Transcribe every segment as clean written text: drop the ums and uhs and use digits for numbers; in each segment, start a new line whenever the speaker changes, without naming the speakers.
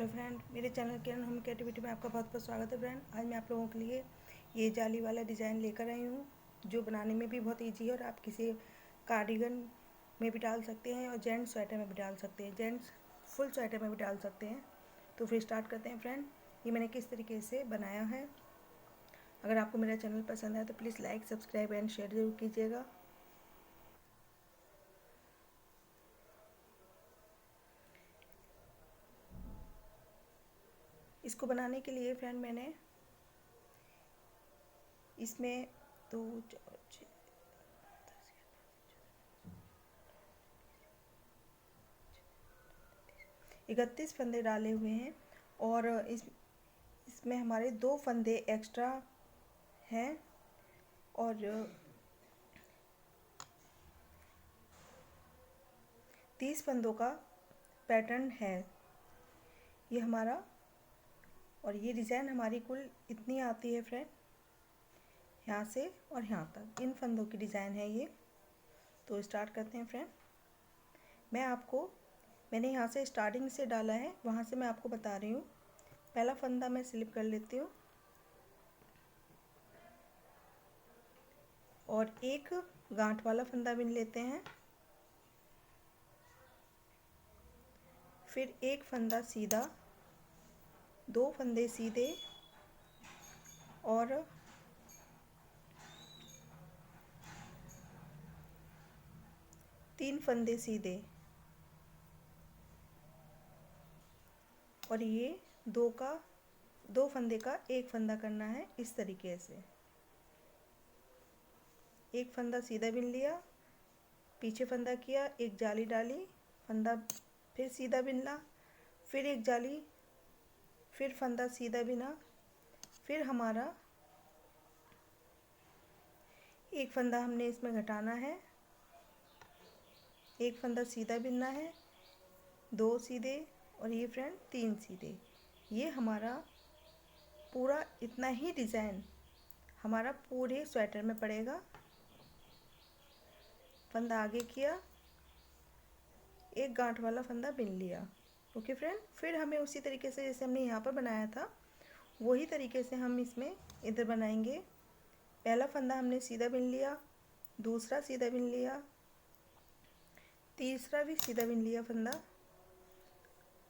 Hello friend, मेरे channel किरण home creativity में आपका बहुत बहुत स्वागत है। फ्रेंड, आज मैं आप लोगों के लिए ये जाली वाला डिज़ाइन लेकर आई हूँ जो बनाने में भी बहुत इजी है और आप किसी कार्डिगन में भी डाल सकते हैं और जेंट्स स्वेटर में भी डाल सकते हैं, जेंट्स फुल स्वेटर में भी डाल सकते हैं। तो फिर स्टार्ट करते हैं फ्रेंड। ये मैंने किस तरीके से बनाया है। अगर आपको मेरा चैनल पसंद आए तो please like, subscribe and share ज़रूर कीजिएगा। इसको बनाने के लिए फ्रेंड मैंने इसमें 31 फंदे डाले हुए हैं और इसमें हमारे 2 फंदे एक्स्ट्रा हैं और 30 फंदों का पैटर्न है ये हमारा। और ये डिज़ाइन हमारी कुल इतनी आती है फ्रेंड, यहाँ से और यहाँ तक इन फंदों की डिज़ाइन है ये। तो स्टार्ट करते हैं फ्रेंड। मैंने यहाँ से स्टार्टिंग से डाला है, वहाँ से मैं आपको बता रही हूँ। पहला फंदा मैं स्लिप कर लेती हूँ और एक गांठ वाला फंदा बिन लेते हैं, फिर एक फंदा सीधा, 2 फंदे सीधे और 3 फंदे सीधे और ये 2 फंदे का एक फंदा करना है इस तरीके से। एक फंदा सीधा बिन लिया, पीछे फंदा किया, एक जाली डाली, फंदा फिर सीधा बिनला, फिर एक जाली, फिर फंदा सीधा बिना, फिर हमारा एक फंदा हमने इसमें घटाना है, एक फंदा सीधा बिनना है, 2 सीधे और ये फ्रेंड 3 सीधे। ये हमारा पूरा इतना ही डिज़ाइन हमारा पूरे स्वेटर में पड़ेगा। फंदा आगे किया, एक गांठ वाला फंदा बिन लिया। ओके फ्रेंड, फिर हमें उसी तरीके से जैसे हमने यहाँ पर बनाया था वही तरीके से हम इसमें इधर बनाएंगे। पहला फंदा हमने सीधा बिन लिया, दूसरा सीधा बिन लिया, तीसरा भी सीधा बिन लिया फंदा।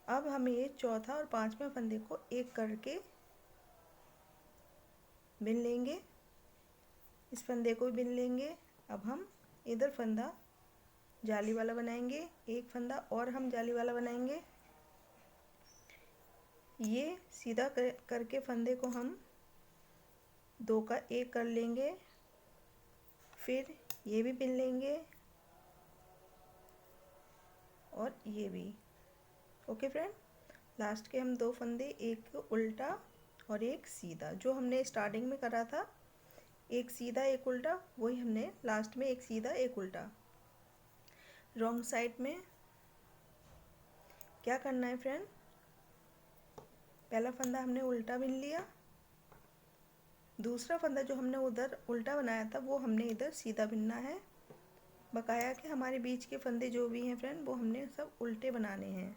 अब हमें ये चौथा और 5वें फंदे को एक करके बिन लेंगे, इस फंदे को भी बिन लेंगे। अब हम इधर फंदा जाली वाला बनाएंगे, एक फंदा और हम जाली वाला बनाएंगे। ये सीधा करके फंदे को हम 2 का एक कर लेंगे, फिर ये भी बिन लेंगे और ये भी। ओके फ्रेंड, लास्ट के हम 2 फंदे, एक उल्टा और एक सीधा, जो हमने स्टार्टिंग में करा था एक सीधा एक उल्टा, वही हमने लास्ट में एक सीधा एक उल्टा। रॉन्ग साइड में क्या करना है फ्रेंड, पहला फंदा हमने उल्टा बिन लिया, दूसरा फंदा जो हमने उधर उल्टा बनाया था वो हमने इधर सीधा बिनना है। बकाया के हमारे बीच के फंदे जो भी हैं फ्रेंड वो हमने सब उल्टे बनाने हैं।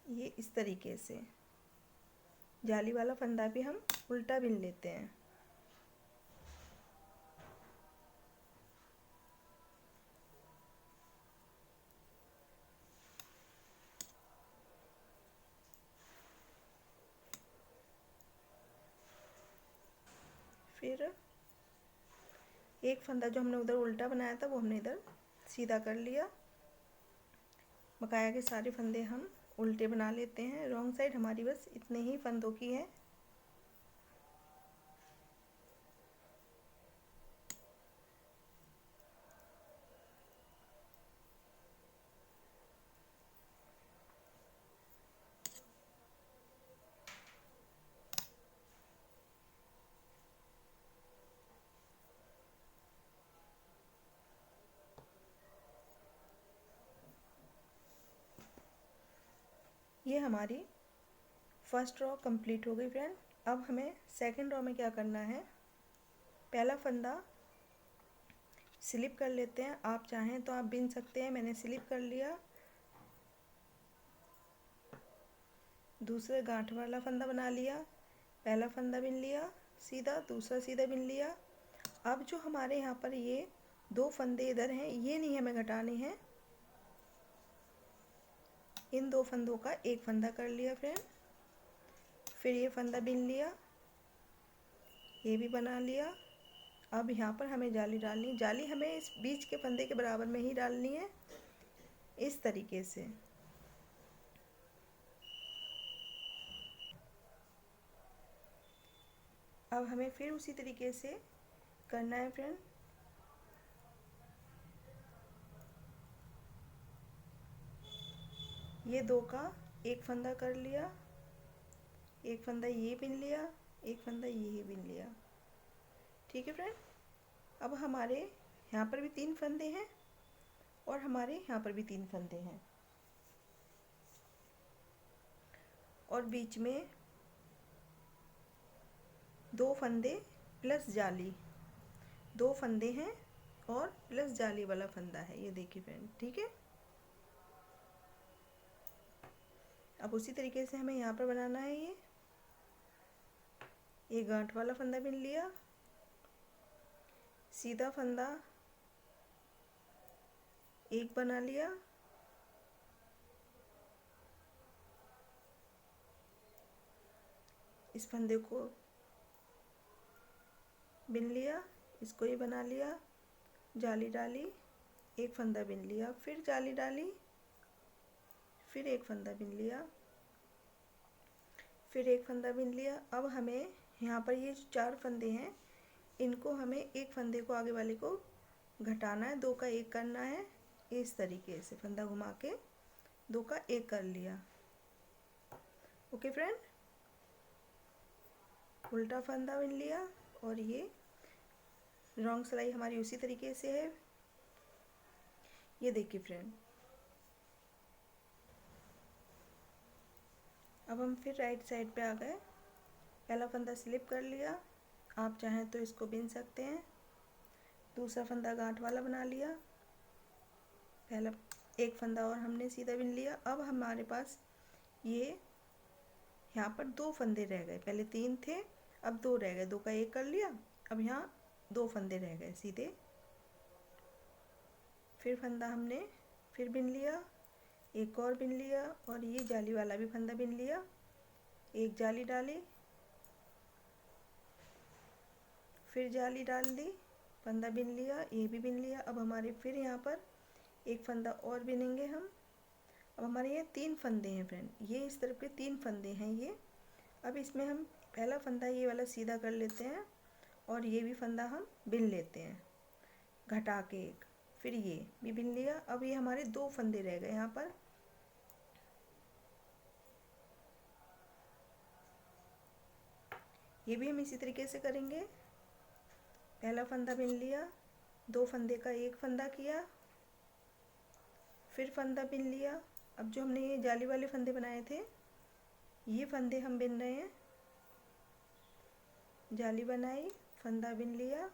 ये इस तरीके से जाली वाला फंदा भी हम उल्टा बिन लेते हैं। फिर एक फंदा जो हमने उधर उल्टा बनाया था वो हमने इधर सीधा कर लिया। बकाया के सारे फंदे हम उल्टे बना लेते हैं। रॉन्ग साइड हमारी बस इतने ही फंदों की है। ये हमारी फर्स्ट रो कंप्लीट हो गई फ्रेंड। अब हमें सेकंड रो में क्या करना है, पहला फंदा स्लिप कर लेते हैं। आप चाहें तो आप बिन सकते हैं, मैंने स्लिप कर लिया। दूसरे गांठ वाला फंदा बना लिया, पहला फंदा बिन लिया सीधा, दूसरा सीधा बिन लिया। अब जो हमारे यहाँ पर ये 2 फंदे इधर हैं, ये नहीं हमें घटाने हैं। इन 2 फंदों का एक फंदा कर लिया फ्रेंड, फिर ये फंदा बिन लिया, ये भी बना लिया। अब यहाँ पर हमें जाली डालनी, जाली हमें इस बीच के फंदे के बराबर में ही डालनी है, इस तरीके से। अब हमें फिर उसी तरीके से करना है फ्रेंड। ये 2 का एक फंदा कर लिया, एक फंदा ये बिन लिया, एक फंदा ये बिन लिया। ठीक है फ्रेंड। अब हमारे यहाँ पर भी 3 फंदे हैं और हमारे यहाँ पर भी 3 फंदे हैं, और बीच में 2 फंदे प्लस जाली, 2 फंदे हैं और प्लस जाली वाला फंदा है, ये देखिए फ्रेंड। ठीक है। अब उसी तरीके से हमें यहाँ पर बनाना है। ये गांठ वाला फंदा बिन लिया, सीधा फंदा एक बना लिया, इस फंदे को बिन लिया, इसको ही बना लिया, जाली डाली, एक फंदा बिन लिया, फिर जाली डाली, फिर एक फंदा बिन लिया, फिर एक फंदा बिन लिया। अब हमें यहाँ पर ये जो 4 फंदे हैं, इनको हमें एक फंदे को आगे वाले को घटाना है, 2 का एक करना है, इस तरीके से फंदा घुमा के 2 का एक कर लिया। Okay friend. उल्टा फंदा बिन लिया, और ये रॉन्ग सिलाई हमारी उसी तरीके से है, ये देखिए फ्रेंड। अब हम फिर राइट साइड पे आ गए, पहला फंदा स्लिप कर लिया, आप चाहें तो इसको बिन सकते हैं। दूसरा फंदा गांठ वाला बना लिया, पहला एक फंदा और हमने सीधा बिन लिया। अब हमारे पास ये यहाँ पर 2 फंदे रह गए, पहले 3 थे, अब 2 रह गए, 2 का एक कर लिया। अब यहाँ 2 फंदे रह गए सीधे, फिर फंदा हमने फिर बिन लिया, एक और बिन लिया, और ये जाली वाला भी फंदा बिन लिया, एक जाली डाली, फिर जाली डाल दी, फंदा बिन लिया, ये भी बिन लिया। अब हमारे फिर यहाँ पर एक फंदा और बिनेंगे हम। अब हमारे ये 3 फंदे हैं फ्रेंड, ये इस तरफ के 3 फंदे हैं ये। अब इसमें हम पहला फंदा ये वाला सीधा कर लेते हैं, और ये भी फंदा हम बिन लेते हैं घटा के एक, फिर ये भी बिन लिया। अब ये हमारे 2 फंदे रह गए यहाँ पर, ये भी हम इसी तरीके से करेंगे। पहला फंदा बिन लिया, 2 फंदे का एक फंदा किया, फिर फंदा बिन लिया। अब जो हमने ये जाली वाले फंदे बनाए थे, ये फंदे हम बिन रहे हैं, जाली बनाई, फंदा बिन लिया,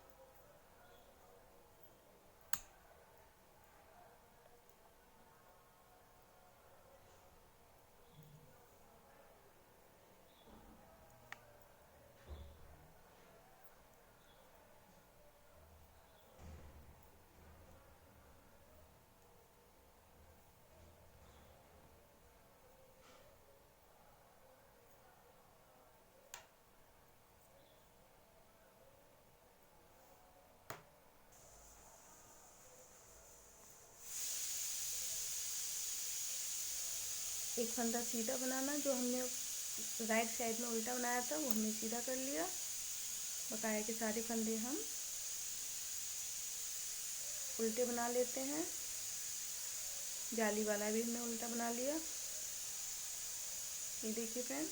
एक फंदा सीधा बनाना, जो हमने राइट साइड में उल्टा बनाया था वो हमने सीधा कर लिया। बकाया के सारे फंदे हम उल्टे बना लेते हैं, जाली वाला भी हमने उल्टा बना लिया, ये देखिए फ्रेंड।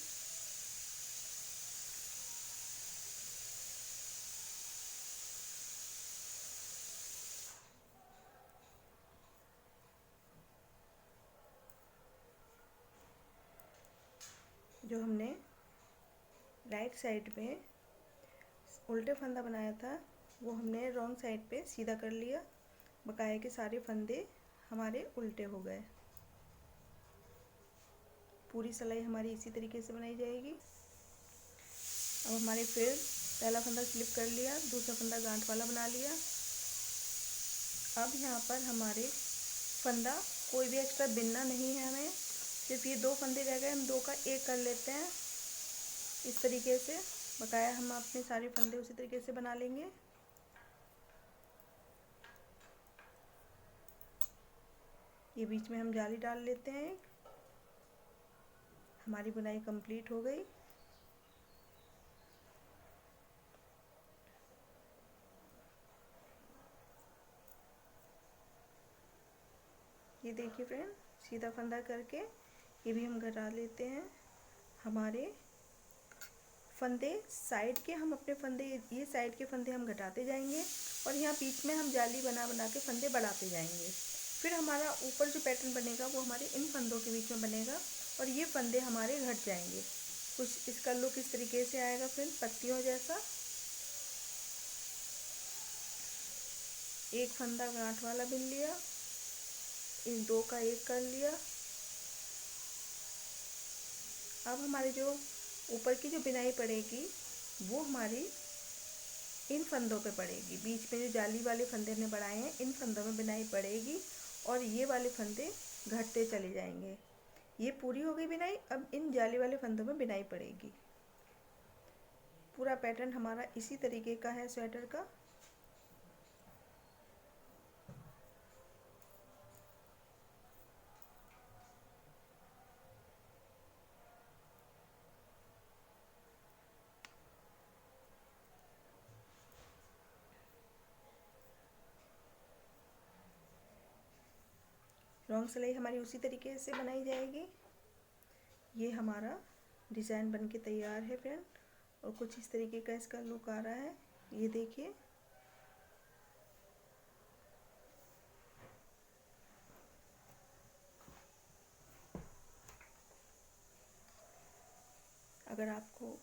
जो हमने राइट साइड में उल्टे फंदा बनाया था, वो हमने रॉन्ग साइड पे सीधा कर लिया। बकाया के सारे फंदे हमारे उल्टे हो गए। पूरी सिलाई हमारी इसी तरीके से बनाई जाएगी। अब हमारे फिर पहला फंदा स्लिप कर लिया, दूसरा फंदा गांठ वाला बना लिया। अब यहाँ पर हमारे फंदा कोई भी एक्स्ट्रा बिनना नहीं है हमें, सिर्फ ये 2 फंदे रह गए, हम 2 का 1 कर लेते हैं इस तरीके से। बकाया हम अपने सारे फंदे उसी तरीके से बना लेंगे। ये बीच में हम जाली डाल लेते हैं एक। हमारी बुनाई कंप्लीट हो गई। ये देखिए फ्रेंड, सीधा फंदा करके ये भी हम घटा लेते हैं। हमारे फंदे साइड के, हम अपने फंदे, ये साइड के फंदे हम घटाते जाएंगे और यहाँ बीच में हम जाली बना बना के फंदे बढ़ाते जाएंगे। फिर हमारा ऊपर जो पैटर्न बनेगा वो हमारे इन फंदों के बीच में बनेगा और ये फंदे हमारे घट जाएंगे। कुछ इसका लुक इस तरीके से आएगा फ्रेंड, पत्तियों जैसा। एक फंदा गांठ वाला बिन लिया, इन 2 का 1 कर लिया। अब हमारे जो ऊपर की जो बिनाई पड़ेगी वो हमारी इन फंदों पे पड़ेगी। बीच में जो जाली वाले फंदे हमने बढ़ाए हैं इन फंदों में बिनाई पड़ेगी और ये वाले फंदे घटते चले जाएंगे। ये पूरी हो गई बिनाई। अब इन जाली वाले फंदों में बिनाई पड़ेगी। पूरा पैटर्न हमारा इसी तरीके का है स्वेटर का। रॉन्ग सिलाई हमारी उसी तरीके से बनाई जाएगी। ये हमारा डिज़ाइन बन के तैयार है फ्रेंड और कुछ इस तरीके का इसका लुक आ रहा है। ये देखिए, अगर आपको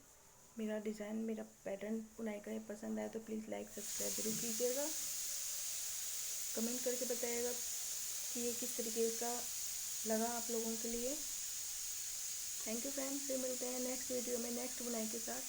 मेरा डिज़ाइन, मेरा पैटर्न बुनाई का पसंद आए तो प्लीज़ लाइक सब्सक्राइब जरूर कीजिएगा। कमेंट करके बताइएगा कि ये किस तरीके का लगा आप लोगों के लिए। थैंक यू फ्रेंड्स, फिर मिलते हैं नेक्स्ट वीडियो में नेक्स्ट बुनाई के साथ।